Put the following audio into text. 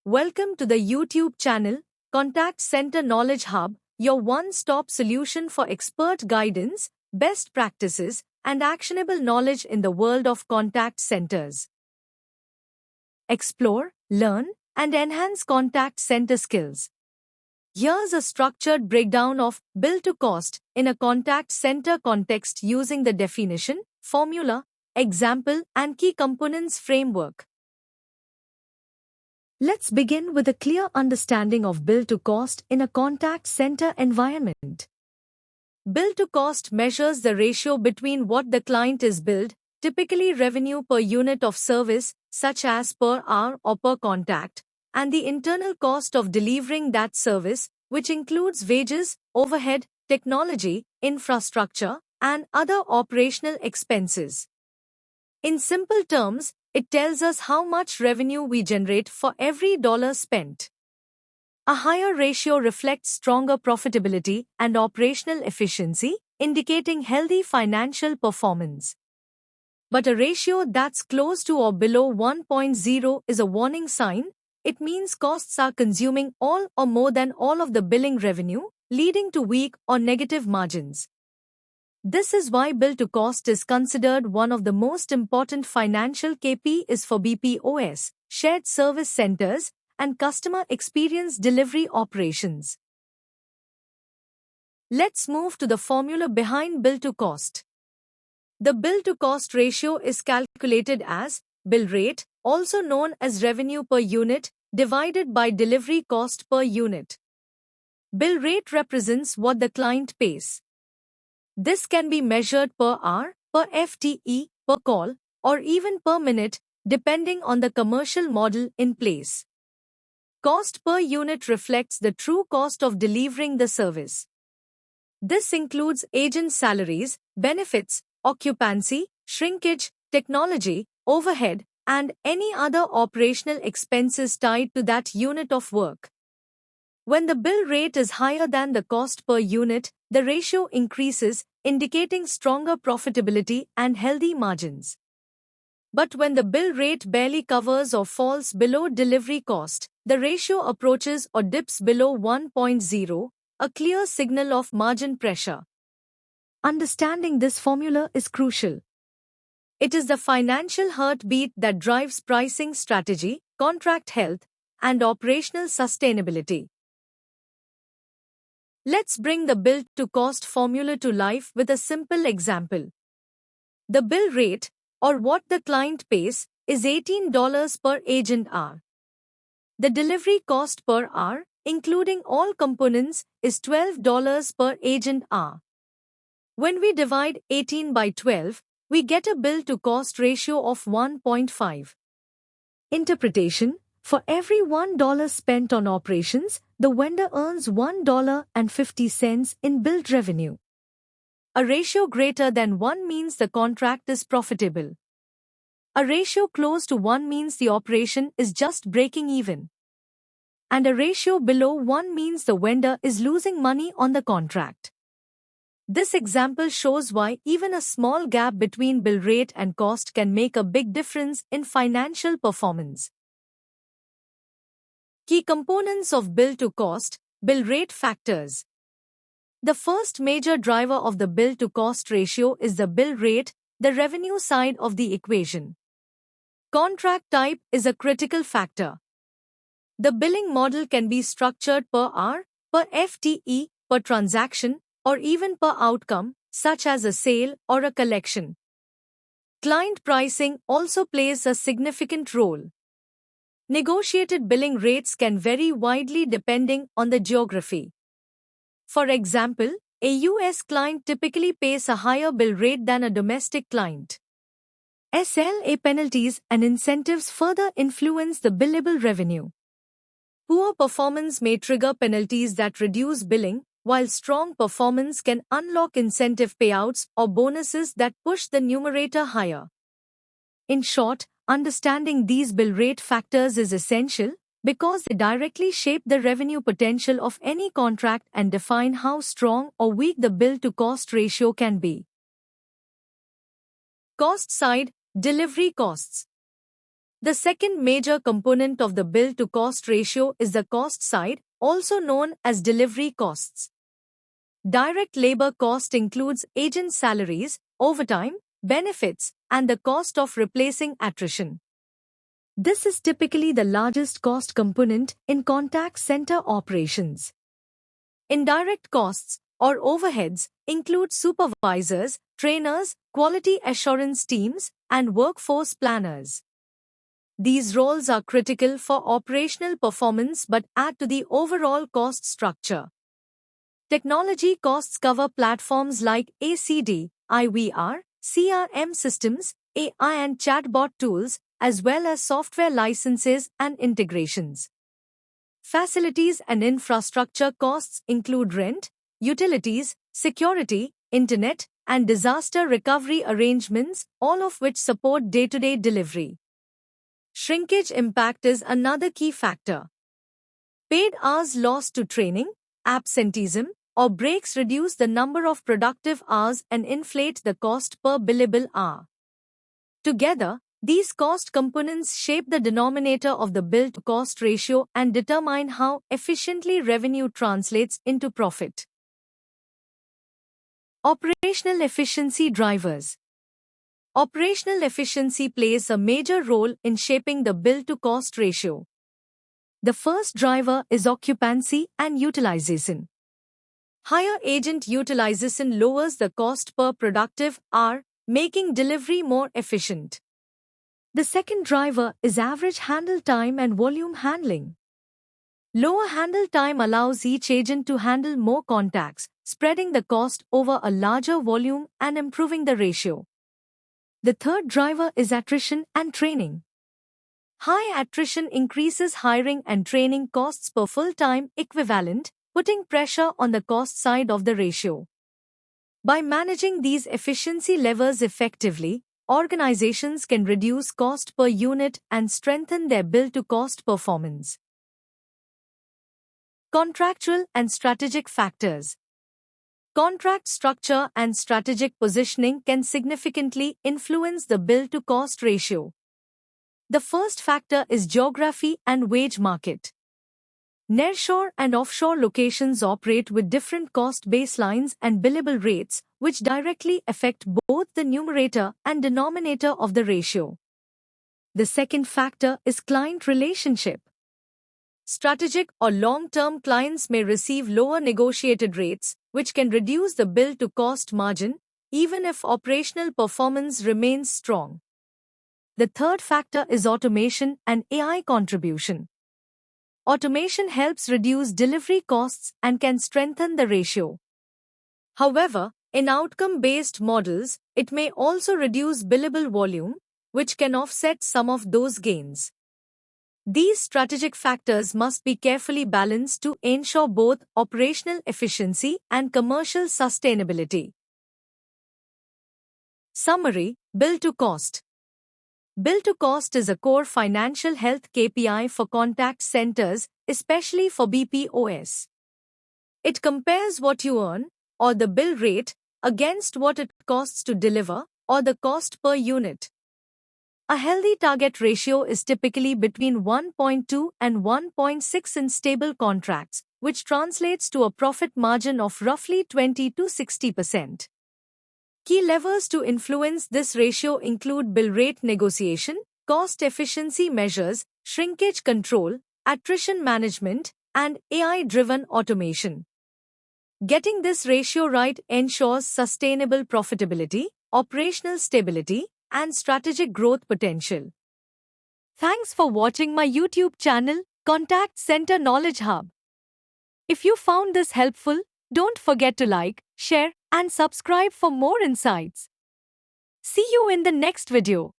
Welcome to the YouTube channel, Contact Center Knowledge Hub, your one-stop solution for expert guidance, best practices, and actionable knowledge in the world of contact centers. Explore, learn, and enhance contact center skills. Here's a structured breakdown of bill to cost in a contact center context using the definition, formula, example, and key components framework. Let's begin with a clear understanding of bill to cost in a contact center environment. Bill to cost measures the ratio between what the client is billed, typically revenue per unit of service, such as per hour or per contact, and the internal cost of delivering that service, which includes wages, overhead, technology, infrastructure, and other operational expenses. In simple terms, it tells us how much revenue we generate for every dollar spent. A higher ratio reflects stronger profitability and operational efficiency, indicating healthy financial performance. But a ratio that's close to or below 1.0 is a warning sign. It means costs are consuming all or more than all of the billing revenue, leading to weak or negative margins. This is why bill to cost is considered one of the most important financial KPIs for BPOS, shared service centers, and customer experience delivery operations. Let's move to the formula behind bill to cost. The bill to cost ratio is calculated as bill rate, also known as revenue per unit, divided by delivery cost per unit. Bill rate represents what the client pays. This can be measured per hour, per FTE, per call, or even per minute, depending on the commercial model in place. Cost per unit reflects the true cost of delivering the service. This includes agent salaries, benefits, occupancy, shrinkage, technology, overhead, and any other operational expenses tied to that unit of work. When the bill rate is higher than the cost per unit, the ratio increases, indicating stronger profitability and healthy margins. But when the bill rate barely covers or falls below delivery cost, the ratio approaches or dips below 1.0, a clear signal of margin pressure. Understanding this formula is crucial. It is the financial heartbeat that drives pricing strategy, contract health, and operational sustainability. Let's bring the bill to cost formula to life with a simple example. The bill rate, or what the client pays, is $18 per agent hour. The delivery cost per hour, including all components, is $12 per agent hour. When we divide 18 by 12, we get a bill to cost ratio of 1.5. Interpretation: for every $1 spent on operations, the vendor earns $1.50 in billed revenue. A ratio greater than 1 means the contract is profitable. A ratio close to 1 means the operation is just breaking even. And a ratio below 1 means the vendor is losing money on the contract. This example shows why even a small gap between bill rate and cost can make a big difference in financial performance. Key components of bill to cost, bill rate factors. The first major driver of the bill to cost ratio is the bill rate, the revenue side of the equation. Contract type is a critical factor. The billing model can be structured per hour, per FTE, per transaction, or even per outcome, such as a sale or a collection. Client pricing also plays a significant role. Negotiated billing rates can vary widely depending on the geography. For example, a US client typically pays a higher bill rate than a domestic client. SLA penalties and incentives further influence the billable revenue. Poor performance may trigger penalties that reduce billing, while strong performance can unlock incentive payouts or bonuses that push the numerator higher. In short, understanding these bill rate factors is essential because they directly shape the revenue potential of any contract and define how strong or weak the bill to cost ratio can be. Cost side, delivery costs. The second major component of the bill-to-cost ratio is the cost side, also known as delivery costs. Direct labor cost includes agent salaries, overtime, benefits, and the cost of replacing attrition. This is typically the largest cost component in contact center operations. Indirect costs, or overheads, include supervisors, trainers, quality assurance teams, and workforce planners. These roles are critical for operational performance but add to the overall cost structure. Technology costs cover platforms like ACD, IVR, CRM systems, AI and chatbot tools, as well as software licenses and integrations. Facilities and infrastructure costs include rent, utilities, security, internet, and disaster recovery arrangements, all of which support day-to-day delivery. Shrinkage impact is another key factor. Paid hours lost to training, absenteeism, or breaks reduce the number of productive hours and inflate the cost per billable hour. Together, these cost components shape the denominator of the bill-to-cost ratio and determine how efficiently revenue translates into profit. Operational efficiency drivers. Operational efficiency plays a major role in shaping the bill-to-cost ratio. The first driver is occupancy and utilization. Higher agent utilization lowers the cost per productive hour, making delivery more efficient. The second driver is average handle time and volume handling. Lower handle time allows each agent to handle more contacts, spreading the cost over a larger volume and improving the ratio. The third driver is attrition and training. High attrition increases hiring and training costs per full-time equivalent, putting pressure on the cost side of the ratio. By managing these efficiency levers effectively, organizations can reduce cost per unit and strengthen their bill-to-cost performance. Contractual and strategic factors. Contract structure and strategic positioning can significantly influence the bill-to-cost ratio. The first factor is geography and wage market. Nearshore and offshore locations operate with different cost baselines and billable rates, which directly affect both the numerator and denominator of the ratio. The second factor is client relationship. Strategic or long-term clients may receive lower negotiated rates, which can reduce the bill-to-cost margin, even if operational performance remains strong. The third factor is automation and AI contribution. Automation helps reduce delivery costs and can strengthen the ratio. However, in outcome-based models, it may also reduce billable volume, which can offset some of those gains. These strategic factors must be carefully balanced to ensure both operational efficiency and commercial sustainability. Summary: Bill-to-cost. Bill-to-cost is a core financial health KPI for contact centers, especially for BPOs. It compares what you earn, or the bill rate, against what it costs to deliver, or the cost per unit. A healthy target ratio is typically between 1.2 and 1.6 in stable contracts, which translates to a profit margin of roughly 20 to 60%. Key levers to influence this ratio include bill rate negotiation, cost efficiency measures, shrinkage control, attrition management, and AI-driven automation. Getting this ratio right ensures sustainable profitability, operational stability, and strategic growth potential. Thanks for watching my YouTube channel, Contact Center Knowledge Hub. If you found this helpful, don't forget to like, share, and subscribe for more insights. See you in the next video.